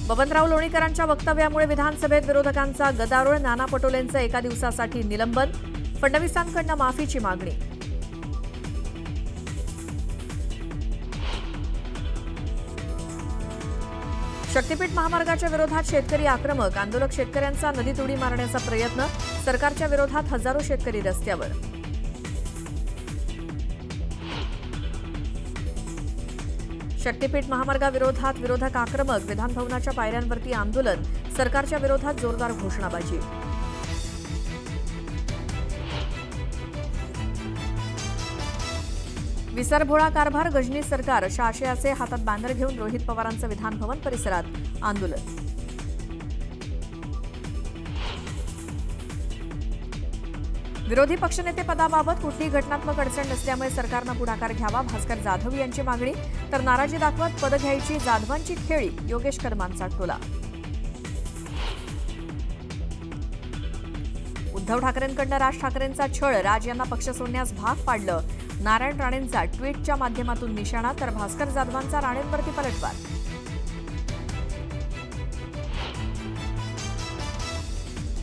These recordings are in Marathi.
बबनराव लोणीकरांच्या वक्तव्यामुळे विधानसभेत विरोधकांचा गदारोळ. नाना पटोलेंचं एका दिवसासाठी निलंबन. फडणवीसांकडून माफीची मागणी. शक्तीपीठ महामार्गाच्या विरोधात शेतकरी आक्रमक. आंदोलक शेतकऱ्यांचा नदीत उडी मारण्याचा प्रयत्न. सरकारच्या विरोधात हजारो शेतकरी रस्त्यावर. शक्तीपीठ महामार्गाविरोधात विरोधक आक्रमक. विधानभवनाच्या पायऱ्यांवरती आंदोलन. सरकारच्या विरोधात जोरदार घोषणाबाजी. विसरभोळा कारभार. गजनी सरकार अशा आशयाचे हातात बॅनर घेऊन रोहित पवारांचं विधानभवन परिसरात आंदोलन. विरोधी पक्षनेते पदाबाबत कुठलीही घटनात्मक अडचण नसल्यामुळे सरकारनं पुढाकार घ्यावा. भास्कर जाधव यांची मागणी. तर नाराजी दाखवत पद घ्यायची जाधवांची खेळी. योगेश कर्मांचा टोला. उद्धव ठाकरेंकडून राज ठाकरेंचा छळ. राज यांना पक्ष सोडण्यास भाग पाडलं. नारायण राणेंचा ट्विटच्या माध्यमातून निशाणा. तर भास्कर जाधवांचा राणेंवरती पलटवार.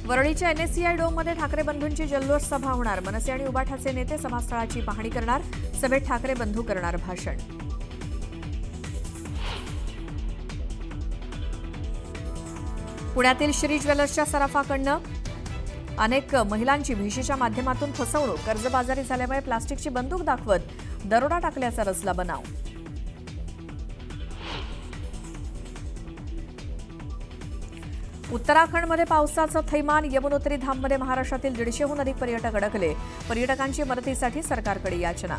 वरळीच्या एनएससीआय डोममध्ये ठाकरे बंधूंची जल्लोष सभा होणार. मनसे आणि उबाठाचे नेते सभास्थळाची पाहणी करणार. सभेत ठाकरे बंधू करणार भाषण. पुण्यातील श्री ज्वेलर्सच्या सराफाकडनं अनेक महिलांची व्हीसीच्या माध्यमातून फसवणूक. कर्जबाजारी झाल्यामुळे प्लास्टिकची बंदूक दाखवत दरोडा टाकल्याचा रचला बनाव. उत्तराखंडमध्ये पावसाचं थैमान. यमुनोत्री धाममध्ये महाराष्ट्रातील 150हून अधिक पर्यटक अडकले. पर्यटकांची मदतीसाठी सरकारकडे याचना.